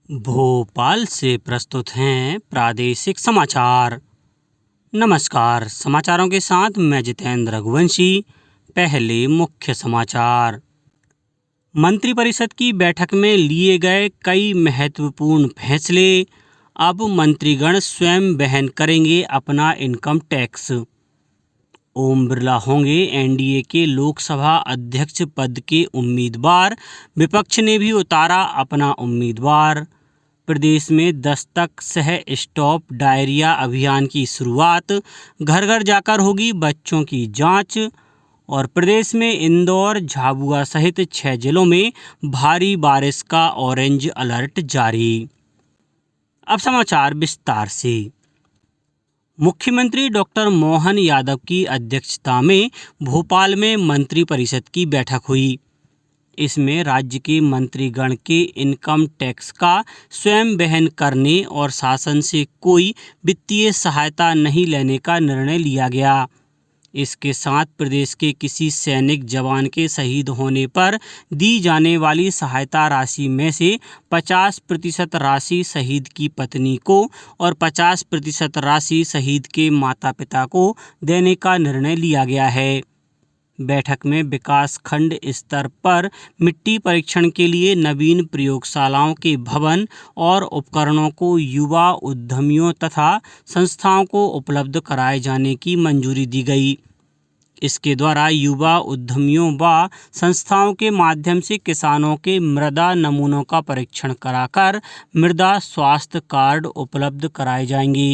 भोपाल से प्रस्तुत हैं प्रादेशिक समाचार। नमस्कार, समाचारों के साथ मैं जितेंद्र रघुवंशी। पहले मुख्य समाचार। मंत्रिपरिषद की बैठक में लिए गए कई महत्वपूर्ण फैसले। अब मंत्रीगण स्वयं वहन करेंगे अपना इनकम टैक्स। ओम बिरला होंगे एनडीए के लोकसभा अध्यक्ष पद के उम्मीदवार। विपक्ष ने भी उतारा अपना उम्मीदवार। प्रदेश में दस्तक सह स्टॉप डायरिया अभियान की शुरुआत। घर घर जाकर होगी बच्चों की जांच। और प्रदेश में इंदौर, झाबुआ सहित 6 जिलों में भारी बारिश का ऑरेंज अलर्ट जारी। अब समाचार विस्तार से। मुख्यमंत्री डॉक्टर मोहन यादव की अध्यक्षता में भोपाल में मंत्रिपरिषद की बैठक हुई। इसमें राज्य के मंत्रीगण के इनकम टैक्स का स्वयं वहन करने और शासन से कोई वित्तीय सहायता नहीं लेने का निर्णय लिया गया। इसके साथ प्रदेश के किसी सैनिक जवान के शहीद होने पर दी जाने वाली सहायता राशि में से 50% राशि शहीद की पत्नी को और 50% राशि शहीद के माता पिता को देने का निर्णय लिया गया है। बैठक में विकास खंड स्तर पर मिट्टी परीक्षण के लिए नवीन प्रयोगशालाओं के भवन और उपकरणों को युवा उद्यमियों तथा संस्थाओं को उपलब्ध कराए जाने की मंजूरी दी गई। इसके द्वारा युवा उद्यमियों व संस्थाओं के माध्यम से किसानों के मृदा नमूनों का परीक्षण कराकर मृदा स्वास्थ्य कार्ड उपलब्ध कराए जाएंगे।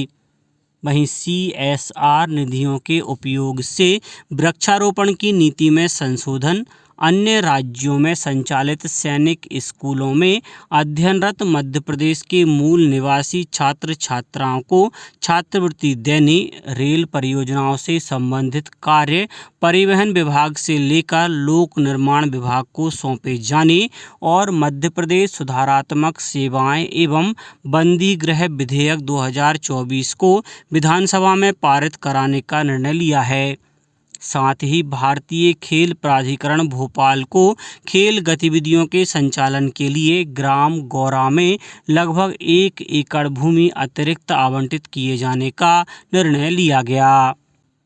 वहीं CSR निधियों के उपयोग से वृक्षारोपण की नीति में संशोधन। अन्य राज्यों में संचालित सैनिक स्कूलों में अध्ययनरत मध्य प्रदेश के मूल निवासी छात्र छात्राओं को छात्रवृत्ति देने। रेल परियोजनाओं से संबंधित कार्य परिवहन विभाग से लेकर लोक निर्माण विभाग को सौंपे जाने और मध्य प्रदेश सुधारात्मक सेवाएं एवं बंदी गृह विधेयक 2024 को विधानसभा में पारित कराने का निर्णय लिया है। साथ ही भारतीय खेल प्राधिकरण भोपाल को खेल गतिविधियों के संचालन के लिए ग्राम गौरा में लगभग 1 एकड़ भूमि अतिरिक्त आवंटित किए जाने का निर्णय लिया गया।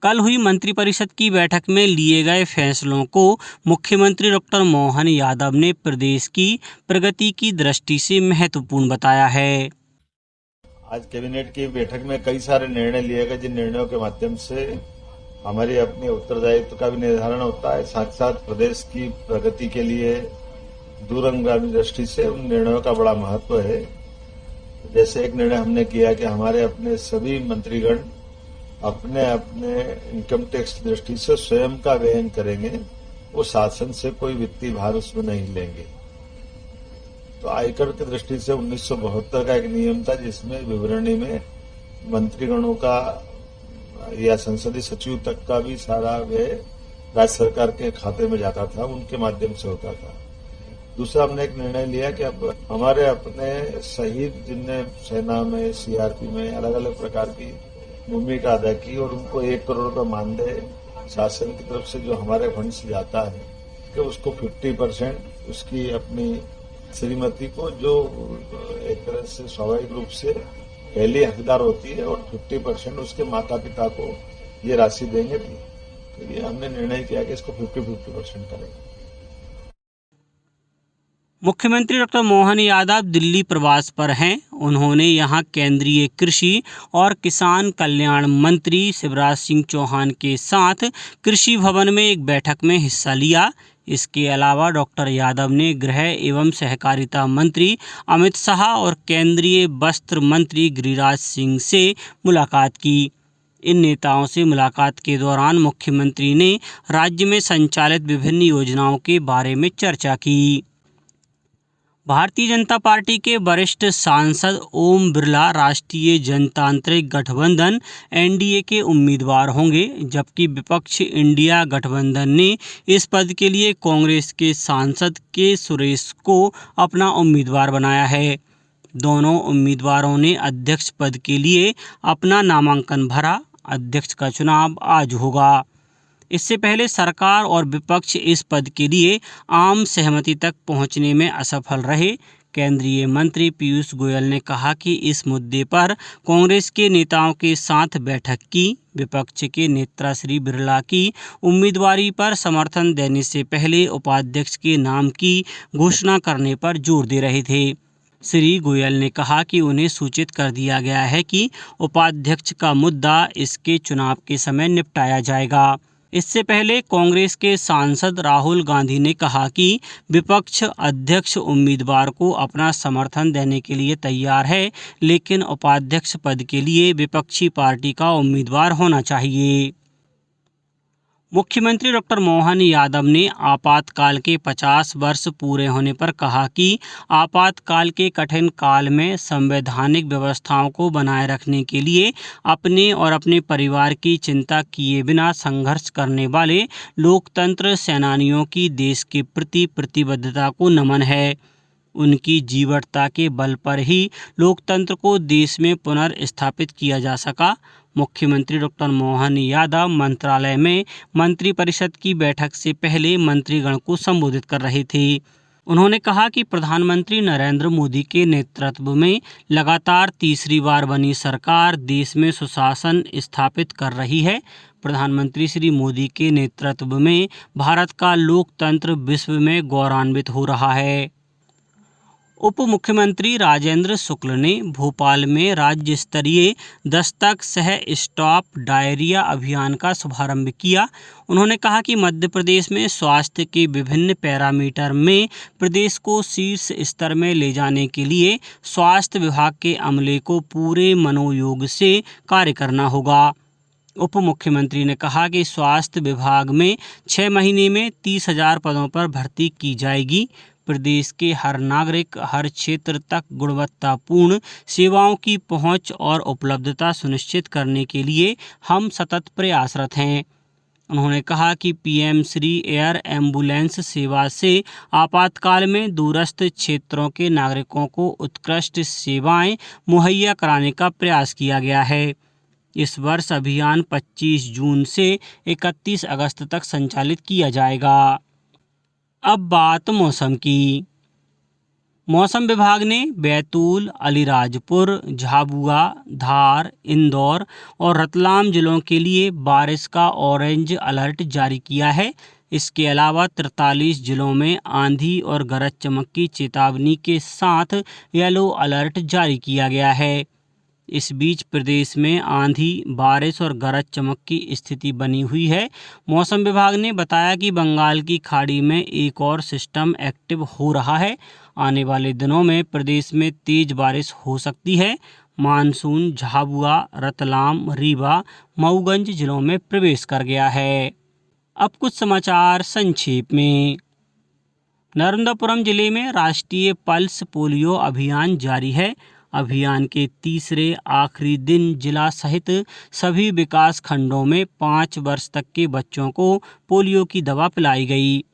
कल हुई मंत्रिपरिषद की बैठक में लिए गए फैसलों को मुख्यमंत्री डॉक्टर मोहन यादव ने प्रदेश की प्रगति की दृष्टि से महत्वपूर्ण बताया है। आज कैबिनेट की बैठक में कई सारे निर्णय लिए गए, जिन निर्णयों के माध्यम से हमारी अपने उत्तरदायित्व का भी निर्धारण होता है, साथ साथ प्रदेश की प्रगति के लिए दूरगामी दृष्टि से उन निर्णयों का बड़ा महत्व है। जैसे एक निर्णय हमने किया कि हमारे अपने सभी मंत्रीगण अपने अपने इनकम टैक्स की दृष्टि से स्वयं का वहन करेंगे, वो शासन से कोई वित्तीय भार उसमें नहीं लेंगे। तो आयकर की दृष्टि से 1972 का एक नियम था, जिसमें विवरणी में मंत्रीगणों का या संसदीय सचिव तक का भी सारा व्यय राज्य सरकार के खाते में जाता था, उनके माध्यम से होता था। दूसरा, हमने एक निर्णय लिया कि अब हमारे अपने शहीद जिनने सेना में, CRP में अलग अलग प्रकार की भूमिका अदा की और उनको 1 करोड़ रुपये मानदेय शासन की तरफ से जो हमारे फंड से जाता है, कि उसको 50% उसकी अपनी श्रीमती को, जो एक तरह से स्वाभाविक रूप से पहली हकदार होती है, और 50% उसके माता पिता को ये राशि देंगे। तो ये हमने निर्णय किया कि इसको 50% करेंगे। मुख्यमंत्री डॉक्टर मोहन यादव दिल्ली प्रवास पर हैं। उन्होंने यहां केंद्रीय कृषि और किसान कल्याण मंत्री शिवराज सिंह चौहान के साथ कृषि भवन में एक बैठक में हिस्सा लिया। इसके अलावा डॉक्टर यादव ने गृह एवं सहकारिता मंत्री अमित शाह और केंद्रीय वस्त्र मंत्री गिरिराज सिंह से मुलाकात की। इन नेताओं से मुलाकात के दौरान मुख्यमंत्री ने राज्य में संचालित विभिन्न योजनाओं के बारे में चर्चा की। भारतीय जनता पार्टी के वरिष्ठ सांसद ओम बिरला राष्ट्रीय जनतांत्रिक गठबंधन NDA के उम्मीदवार होंगे, जबकि विपक्ष इंडिया गठबंधन ने इस पद के लिए कांग्रेस के सांसद के सुरेश को अपना उम्मीदवार बनाया है। दोनों उम्मीदवारों ने अध्यक्ष पद के लिए अपना नामांकन भरा। अध्यक्ष का चुनाव आज होगा। इससे पहले सरकार और विपक्ष इस पद के लिए आम सहमति तक पहुंचने में असफल रहे। केंद्रीय मंत्री पीयूष गोयल ने कहा कि इस मुद्दे पर कांग्रेस के नेताओं के साथ बैठक की। विपक्ष के नेता श्री बिरला की उम्मीदवारी पर समर्थन देने से पहले उपाध्यक्ष के नाम की घोषणा करने पर जोर दे रहे थे। श्री गोयल ने कहा कि उन्हें सूचित कर दिया गया है कि उपाध्यक्ष का मुद्दा इसके चुनाव के समय निपटाया जाएगा। इससे पहले कांग्रेस के सांसद राहुल गांधी ने कहा कि विपक्ष अध्यक्ष उम्मीदवार को अपना समर्थन देने के लिए तैयार है, लेकिन उपाध्यक्ष पद के लिए विपक्षी पार्टी का उम्मीदवार होना चाहिए। मुख्यमंत्री डॉक्टर मोहन यादव ने आपातकाल के 50 वर्ष पूरे होने पर कहा कि आपातकाल के कठिन काल में संवैधानिक व्यवस्थाओं को बनाए रखने के लिए अपने और अपने परिवार की चिंता किए बिना संघर्ष करने वाले लोकतंत्र सेनानियों की देश के प्रति प्रतिबद्धता को नमन है। उनकी जीवटता के बल पर ही लोकतंत्र को देश में पुनर्स्थापित किया जा सका। मुख्यमंत्री डॉक्टर मोहन यादव मंत्रालय में मंत्रिपरिषद की बैठक से पहले मंत्रीगण को संबोधित कर रहे थे। उन्होंने कहा कि प्रधानमंत्री नरेंद्र मोदी के नेतृत्व में लगातार तीसरी बार बनी सरकार देश में सुशासन स्थापित कर रही है। प्रधानमंत्री श्री मोदी के नेतृत्व में भारत का लोकतंत्र विश्व में गौरवान्वित हो रहा है। उप मुख्यमंत्री राजेंद्र शुक्ल ने भोपाल में राज्य स्तरीय दस्तक सह स्टॉप डायरिया अभियान का शुभारंभ किया। उन्होंने कहा कि मध्य प्रदेश में स्वास्थ्य के विभिन्न पैरामीटर में प्रदेश को शीर्ष स्तर में ले जाने के लिए स्वास्थ्य विभाग के अमले को पूरे मनोयोग से कार्य करना होगा। उप मुख्यमंत्री ने कहा कि स्वास्थ्य विभाग में 6 महीने में 30,000 पदों पर भर्ती की जाएगी। प्रदेश के हर नागरिक हर क्षेत्र तक गुणवत्तापूर्ण सेवाओं की पहुंच और उपलब्धता सुनिश्चित करने के लिए हम सतत प्रयासरत हैं। उन्होंने कहा कि पीएम श्री एयर एम्बुलेंस सेवा से आपातकाल में दूरस्थ क्षेत्रों के नागरिकों को उत्कृष्ट सेवाएं मुहैया कराने का प्रयास किया गया है। इस वर्ष अभियान 25 जून से 31 अगस्त तक संचालित किया जाएगा। अब बात मौसम की। मौसम विभाग ने बैतूल, अलीराजपुर, झाबुआ, धार, इंदौर और रतलाम जिलों के लिए बारिश का ऑरेंज अलर्ट जारी किया है। इसके अलावा 43 जिलों में आंधी और गरज चमक की चेतावनी के साथ येलो अलर्ट जारी किया गया है। इस बीच प्रदेश में आंधी, बारिश और गरज चमक की स्थिति बनी हुई है। मौसम विभाग ने बताया कि बंगाल की खाड़ी में एक और सिस्टम एक्टिव हो रहा है। आने वाले दिनों में प्रदेश में तेज बारिश हो सकती है। मानसून झाबुआ, रतलाम, रीवा, मऊगंज जिलों में प्रवेश कर गया है। अब कुछ समाचार संक्षेप में। नर्मदापुरम जिले में राष्ट्रीय पल्स पोलियो अभियान जारी है। अभियान के तीसरे आखिरी दिन जिला सहित सभी विकास खंडों में 5 वर्ष तक के बच्चों को पोलियो की दवा पिलाई गई।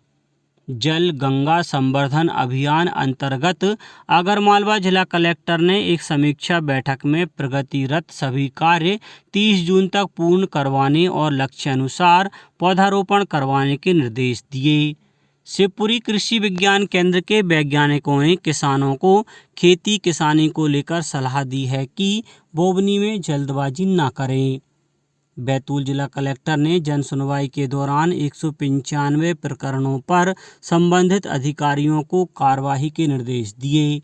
जल गंगा संवर्धन अभियान अंतर्गत आगरमालवा जिला कलेक्टर ने एक समीक्षा बैठक में प्रगतिरत सभी कार्य 30 जून तक पूर्ण करवाने और लक्ष्यानुसार पौधारोपण करवाने के निर्देश दिए। शिवपुरी कृषि विज्ञान केंद्र के वैज्ञानिकों ने किसानों को खेती किसानी को लेकर सलाह दी है कि बोवनी में जल्दबाजी न करें। बैतूल जिला कलेक्टर ने जन सुनवाई के दौरान 195 प्रकरणों पर संबंधित अधिकारियों को कार्यवाही के निर्देश दिए।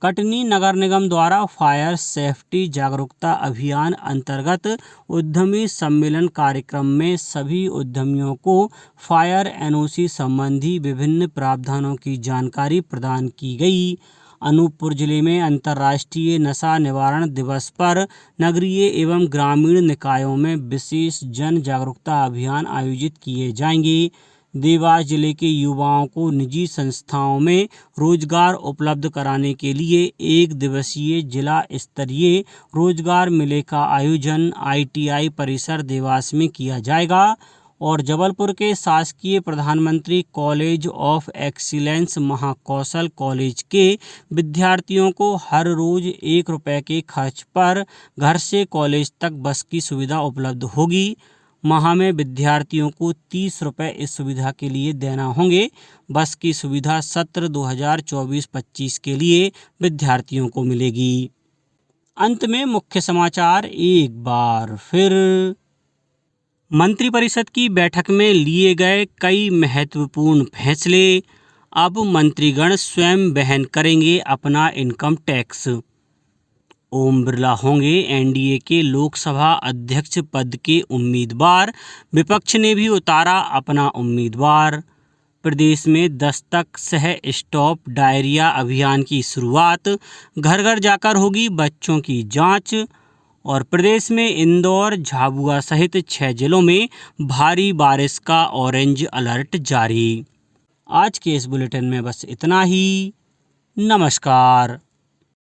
कटनी नगर निगम द्वारा फायर सेफ्टी जागरूकता अभियान अंतर्गत उद्यमी सम्मेलन कार्यक्रम में सभी उद्यमियों को फायर एनओसी संबंधी विभिन्न प्रावधानों की जानकारी प्रदान की गई। अनूपपुर जिले में अंतर्राष्ट्रीय नशा निवारण दिवस पर नगरीय एवं ग्रामीण निकायों में विशेष जन जागरूकता अभियान आयोजित किए जाएंगे। देवास जिले के युवाओं को निजी संस्थाओं में रोजगार उपलब्ध कराने के लिए 1 दिवसीय जिला स्तरीय रोजगार मेले का आयोजन ITI परिसर देवास में किया जाएगा। और जबलपुर के शासकीय प्रधानमंत्री college of excellence Mahakaushal college के विद्यार्थियों को हर रोज 1 रुपये के खर्च पर घर से कॉलेज तक बस की सुविधा उपलब्ध होगी। माह में विद्यार्थियों को 30 रुपये इस सुविधा के लिए देना होंगे। बस की सुविधा सत्र 2024-25 के लिए विद्यार्थियों को मिलेगी। अंत में मुख्य समाचार एक बार फिर। मंत्रिपरिषद की बैठक में लिए गए कई महत्वपूर्ण फैसले। अब मंत्रीगण स्वयं वहन करेंगे अपना इनकम टैक्स। ओम बिरला होंगे एनडीए के लोकसभा अध्यक्ष पद के उम्मीदवार। विपक्ष ने भी उतारा अपना उम्मीदवार। प्रदेश में दस्तक सह स्टॉप डायरिया अभियान की शुरुआत। घर घर जाकर होगी बच्चों की जांच। और प्रदेश में इंदौर, झाबुआ सहित 6 जिलों में भारी बारिश का ऑरेंज अलर्ट जारी। आज के इस बुलेटिन में बस इतना ही। नमस्कार।